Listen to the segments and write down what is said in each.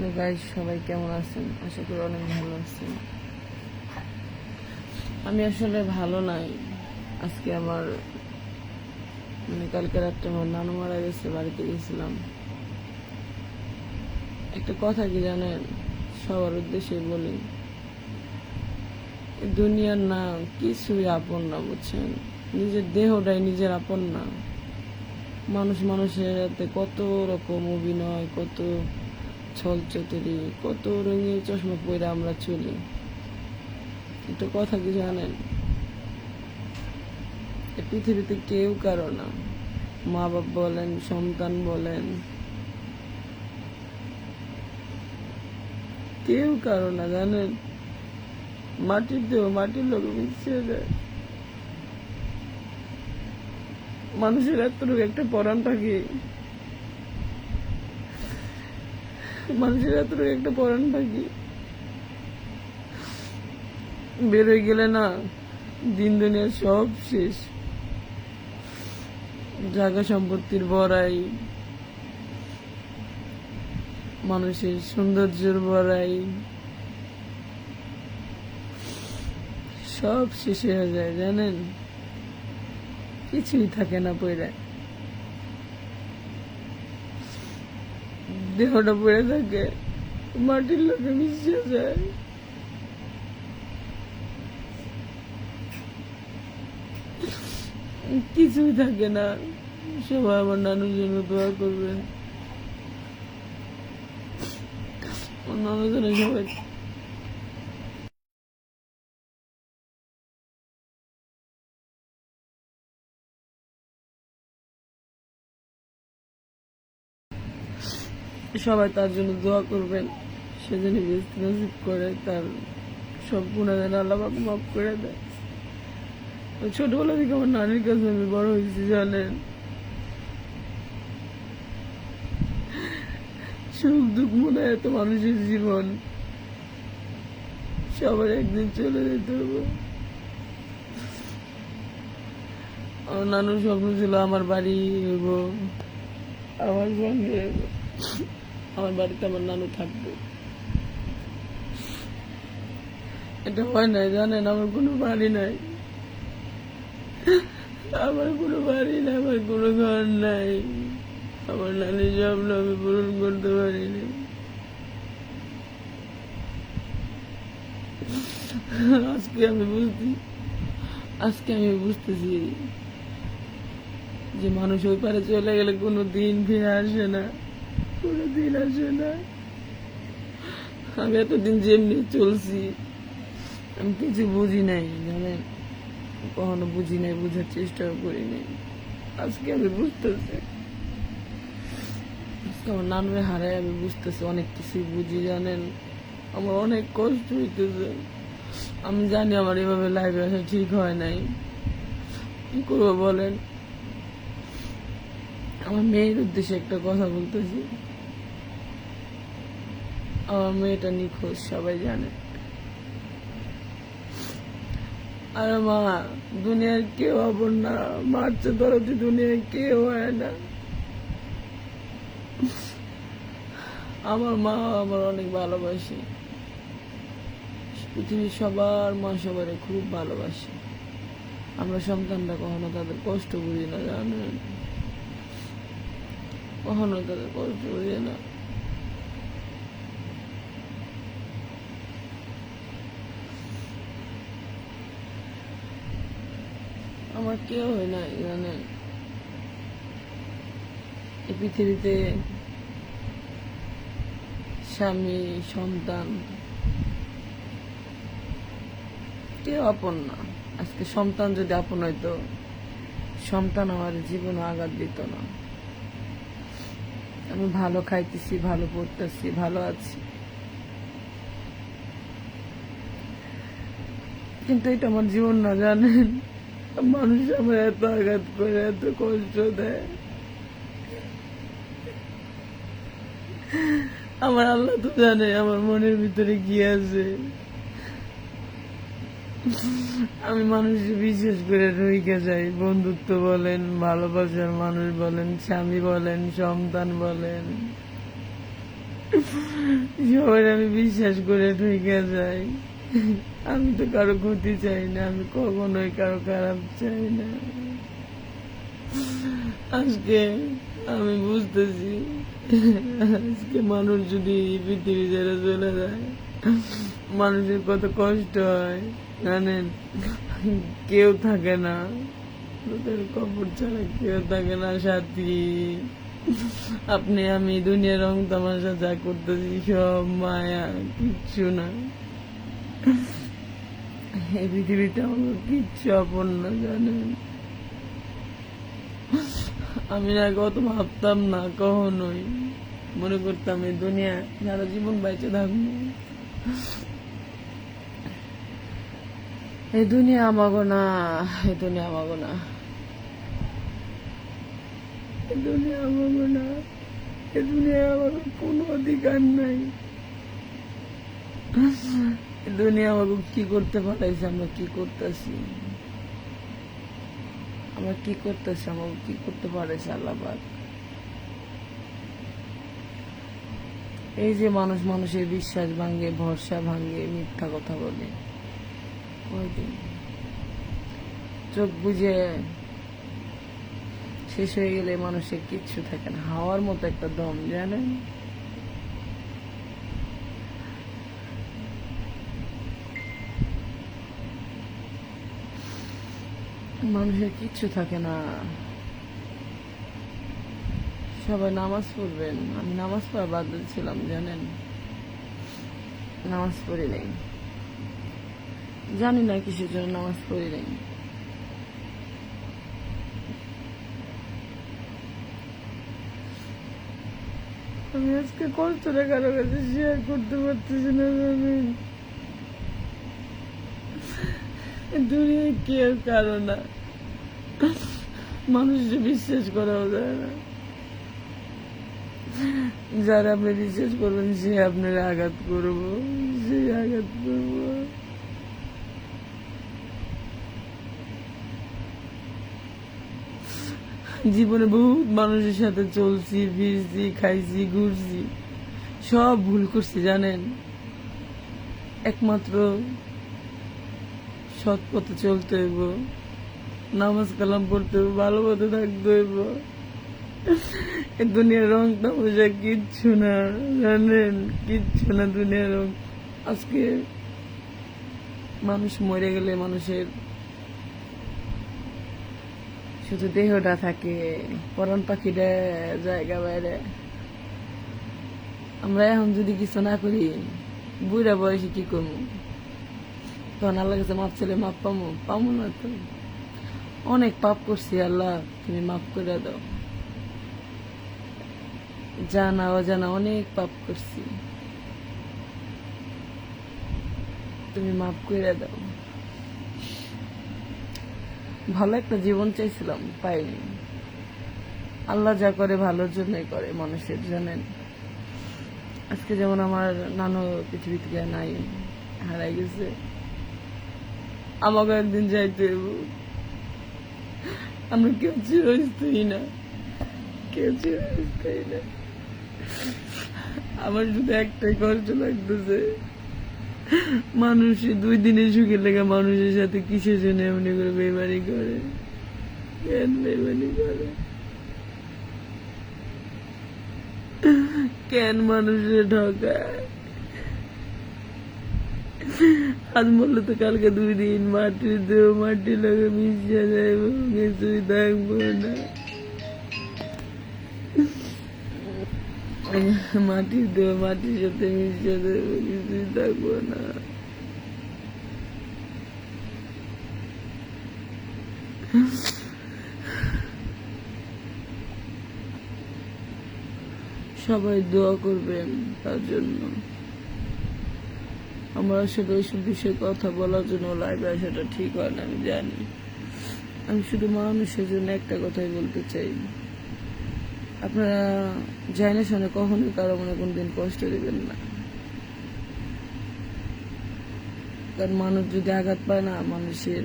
Guys, সবাই কেমন আছেন? আশা করি অনেক ভালো আছেন। আমি আসলে ভালো নাই। আজকে আমার কালকে রাত্রে আমার নানু মারা গেছে, বাড়িতে গেছিলাম। একটা কথা কি জানেন, সবার উদ্দেশ্যে বলি, দুনিয়ার না কিছুই আপন না, বুঝছেন? নিজের দেহটাই নিজের আপন না। মানুষ মানুষের হাতে কত রকম অভিনয়, কত ছলচতুরি, কত রঙিন চশমা পরে আমরা চলি। একটা কথা কি জানেন, এই পৃথিবীতে কেউ কারো না। মা বাবা বলেন, সন্তান বলেন, কেউ কারো না, জানেন? মাটির দেহ মাটির লোক মিশিয়ে যায়। মানুষের এতটুকু একটা পরাণ পাখি, মানুষের এতটুকু একটা পরাণ পাখি বের হয়ে গেলে না, দিন দুনিয়ার সব শেষ। জায়গা সম্পত্তির বড়াই, মানুষের সৌন্দর্যের বড়াই, সব শেষ হয়ে যায়, জানেন? কিছুই থাকে না পড়ে, দেহটা পড়ে থাকে, মাটির লোকে মিশে যায়। কিছুই থাকে না। সবাই আমার নানুর জন্য দোয়া করবেন। আমার নানুর জন্য সবাই সবাই তার জন্য দোয়া করবেন। সে যেন বেস্ত নসিব করে, তার সব গুণা যেন আল্লাহ পাক মাফ করে দেয়। ছোটবেলা থেকে আমার নানির কাছে আমি বড় হয়েছি, জানেন? সুখ দুঃখ মনে হয় এত মানুষের জীবন, সবার একদিন চলে যেতে হবে। আমার নানুর স্বপ্ন ছিল আমার বাড়ি হইব, আমার সঙ্গে আমার বাড়িতে আমার নানু থাকবে। এটা হয় নাই, জানেন? আমার কোনো বাড়ি নাই, আমার কোনো বাড়ি নাই, আমার কোনো ঘর নাই। আমার নানির স্বপ্ন আমি পূরণ করতে পারিনি। আজকে আমি বুঝতেছি যে মানুষ ওই পারে চলে গেলে কোনো দিন ফিরে আসে না, কোনো দিন আসে না। আমি এতদিন যেমনি চলছি, আমি কিছু বুঝি নাই, জানেন? কখনো বুঝি নাই, বুঝার চেষ্টাও করি নাই। আজকে আমি বুঝতেছি, আজকে আমার নানুরে হারায় আমি বুঝতেছি, অনেক কিছুই বুঝি, জানেন? আমার অনেক কষ্ট হইতেছে। আমি জানি আমার এভাবে লাইভে আসা ঠিক হয় নাই, কি করবো বলেন? আমার মেয়ের উদ্দেশ্যে একটা কথা বলতেছি। আমার মেয়েটা নিখোঁজ, সবাই জানে। আর মা, দুনিয়ার কেউ আপন না, মারছে ধরতে দুনিয়ায় কেউ হয় না। আমার মা আমার অনেক ভালোবাসে। পৃথিবীর সবার মা সবার খুব ভালোবাসে। আমরা সন্তানরা কখনো তাদের কষ্ট বুঝি না, জানেন? কখনো তাদের কষ্ট বুঝি না। আমার কেউ হয় না, জানেন? এই পৃথিবীতে স্বামী, সন্তান কেউ আপন না। আজকে সন্তান যদি আপন হইতো, সন্তান আমার জীবনে আঘাত দিত না। আমি ভালো খাইতেছি, ভালো পড়তেছি, ভালো আছি, কিন্তু এটা আমার জীবন না, জানেন? মানুষ আমার এত আঘাত করে, এত কষ্ট দেয়। আমার আল্লাহ তো জানে আমার মনের ভিতরে কি আছে। আমি মানুষকে বিশেষ করে রইকে যাই, বন্ধুত্ব বলেন, ভালোবাসার মানুষ বলেন, স্বামী বলেন, সন্তান বলেন, সবাই আমি বিশ্বাস করে ঠকে যাই। আমি তো কারো ক্ষতি চাই না, আমি কখনোই কারো খারাপ চাই না। আজকে আমি বুঝতেছি, আজকে মানুষ যদি এই পৃথিবী ছেড়ে চলে যায়, মানুষের কত কষ্ট হয় জানেন। কেউ থাকে না, ওদের কবর ছাড়া কেউ থাকে না সাথী। আপনি আমি দুনিয়ার রং তামাশা যা করতেছি সব মায়া, কিচ্ছু না। এই পৃথিবীতে আমার কিচ্ছু আপন না জানেন। আমি না কত ভাবতাম না, কখনোই মনে করতাম এই দুনিয়া সারা জীবন বাইচে থাকবো, এই দুনিয়া আমাগো না, এই দুনিয়া আমাগো না, এই দুনিয়া আমাগো না, এই দুনিয়া আমার কোনো অধিকার নাই। এই দুনিয়া আমাকে কি করতে পারাইছে, আমরা কি করতেছি, আমরা কি করতেছি, আমাকে কি করতে পারাইছে আল্লাহ পাক। এই যে মানুষ মানুষের বিশ্বাস ভাঙে, ভরসা ভাঙে, মিথ্যা কথা বলে, ওইদিন চোখ বুঝে শেষ হয়ে গেলে মানুষের কিচ্ছু থাকে না, হাওয়ার মতো একটা দম জানেন। মানুষের কিচ্ছু থাকে না। সবাই নামাজ পড়বেন, আমি নামাজ পড়া বাদ দিয়েছিলাম জানেন, নামাজ পড়ি নাই, জানি না কিসের জন্য নামাজ পড়ি নাই। আমি আজকে কষ্টটা কারো কাছে শেয়ার করতে পারতেছি না জানেন। দুনিয়ায় কেউ কারো না, মানুষকে বিশ্বাস করাও যায় না। যারা আপনি বিশ্বাস করবেন সে আপনার আঘাত করবো, সে আঘাত করবো। জীবনে বহুত মানুষের সাথে চলছি, ফিরছি, খাইছি, ঘুরছি, সব ভুল করছি জানেন। একমাত্র সৎ পথে চলতে হইব, নামাজ কালাম পড়তে হইব, ভালো পথে থাকতে হইব। এই দুনিয়ার রং তামাশা কিচ্ছু না জানেন, কিচ্ছু না দুনিয়ার রং। আজকে মানুষ মরে গেলে মানুষের শুধু দেহটা থাকে, পরাণ পাখিটা জায়গা বাইরে। আমরা এখন যদি কিছু না করি, বুড়া বয়সে কি করবো? তখন আল্লাহ কাছে মাপ চাইলে মাপ পাবো? পাবো না তো। অনেক পাপ করছি, আল্লাহ তুমি মাফ করে দাও। জানা অজানা অনেক পাপ করছি, তুমি মাফ করে দাও। ভালো একটা জীবন চাইছিলাম, পাইনি। আল্লাহ যা করে ভালোর জন্যই করে মানুষের, জানেন। আজকে যেমন আমার নানু পৃথিবী থেকে নাই, হারাই গেছে, আমাকে একদিন যাইতে হইব। আমরা কেউ চিরস্থায়ী না, কেউ চিরস্থায়ী না। আমার শুধু একটাই কষ্ট লাগতেছে, মানুষ 2 দিনের সুখের লেগে মানুষের সাথে কিসের জন্য এমনি করে বেমানি করে, কেন বেমানি করে, কেন মানুষের ঠকায়। আজ বললো তো কালকে 2 দিন মাটির দেহ মাটির লগে মিশিয়ে যাইব, কিছুই থাকবো না। মাটির দেহ মাটির সাথে মিশিয়ে দেব, কিছুই থাকবো না। সবাই দোয়া করবেন তার জন্য। আমার আসলে ওইসব বিষয়ে কথা বলার জন্য লাইভে আসাটা ঠিক হয় না, আমি জানি। আমি শুধু মানুষের জন্য একটা কথাই বলতে চাই, আপনারা জানে শুনে কখনোই কারো মনে কোনদিন কষ্ট দেবেন না। কারণ মানুষ যদি আঘাত পায় না, মানুষের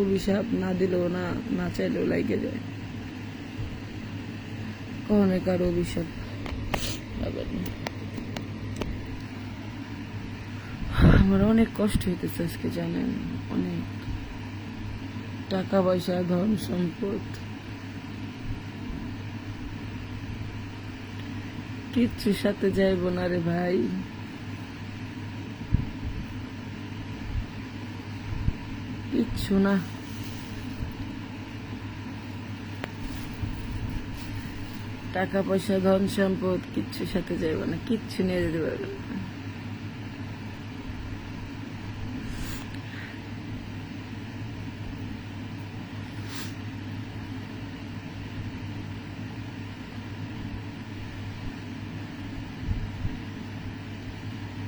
অভিশাপ না দিলেও না চাইলেও লাগে যায়। কখনোই কারো অভিশাপ পাবেন না। আমার অনেক কষ্ট হইতেছে আজকে, জানেন, অনেক। টাকা পয়সা, ধন সম্পদ কিচ্ছু সাথে যাইব না রে ভাই। কিচ্ছু না। টাকা পয়সা, ধন সম্পদ কিচ্ছু সাথে যাইব না, কিচ্ছু নিয়ে যেতে পারবে না।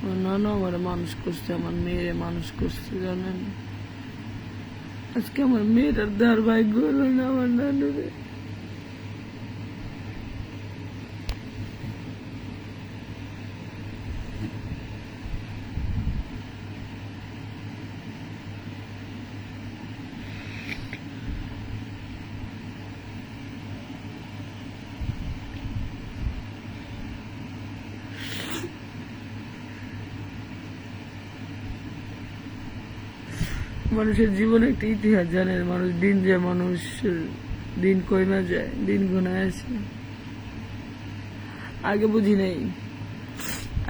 আমার নানা আমার মানুষ করছে, আমার মেয়েরে মানুষ করছে, জানেন। আজকে আমার মেয়ের আর ধার ভাগ্য হলো না আমার নানুরে। মানুষের জীবনে একটা ইতিহাস, জানেন। মানুষ দিন যায়, মানুষ দিন কইমা যায়, দিন গুনায় আছে। আগে বুঝি নাই।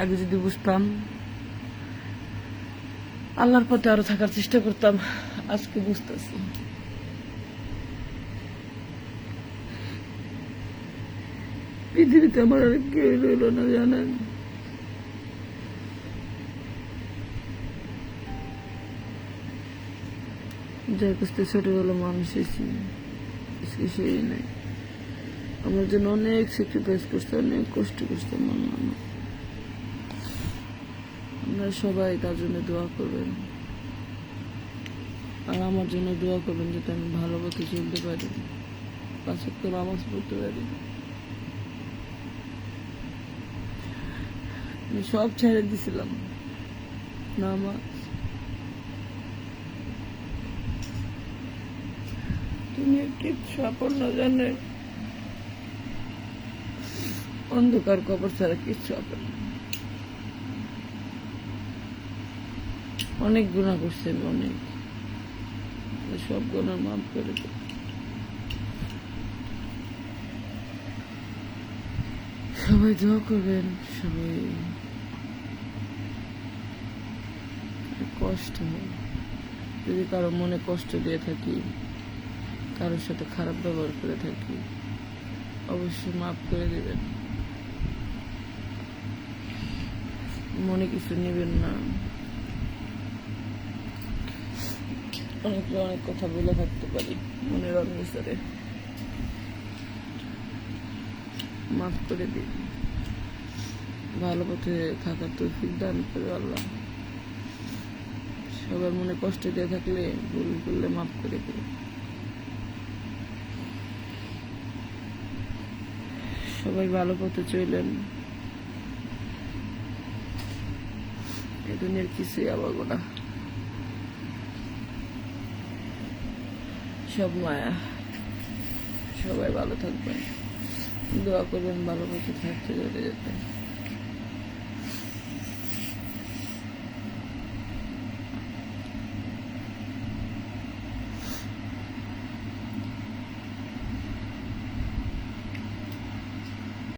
আগে যদি বুঝতাম, আল্লাহর পথে আরো থাকার চেষ্টা করতাম। আজকে বুঝতেছি পৃথিবীতে আমার আর কেউ রইল না, জানেন। যার কাছ থেকে ছোটবেলা মানুষ হয়েছি, আজকে সেই নাই। আমার জন্য অনেক স্যাক্রিফাইস করছে, অনেক কষ্ট করছে আমার নানা। আপনারা সবাই তার জন্য দোয়া করবেন, আর আমার জন্য দোয়া করবেন যাতে আমি ভালো পথে চলতে পারি, 5 ওয়াক্ত নামাজ পড়তে পারি। আমি সব ছেড়ে দিছিলাম, নামাজ। তুমি কিচ্ছু আপন না, জানে। অন্ধকার কবর ছাড়া কিচ্ছু আপন না। অনেক গুনাহ করছেন, অনেক। সব গুনাহ মাফ করে দেন। সবাই দোয়া করবেন, সবাই। কষ্ট হয় যদি কারো মনে কষ্ট দিয়ে থাকি, কারোর সাথে খারাপ ব্যবহার করে থাকি, অবশ্যই মাফ করে দেবেন। মনে কিছু নেবেন না। অনেকে অনেক কথা বলে থাকতে পারি মনের অনুসারে, মাফ করে দিন। ভালো পথে থাকার তৌফিক দান করে আল্লাহ। সবার মনে কষ্ট দিয়ে থাকলে, ভুল করলে মাফ করে দিন। সবাই ভালো পথে চলেন। এই দুনিয়ার কিছুই আবাগো না, সব মায়া। সবাই ভালো থাকবেন, দোয়া করবেন ভালো পথে থাকতে যেতে যেতে।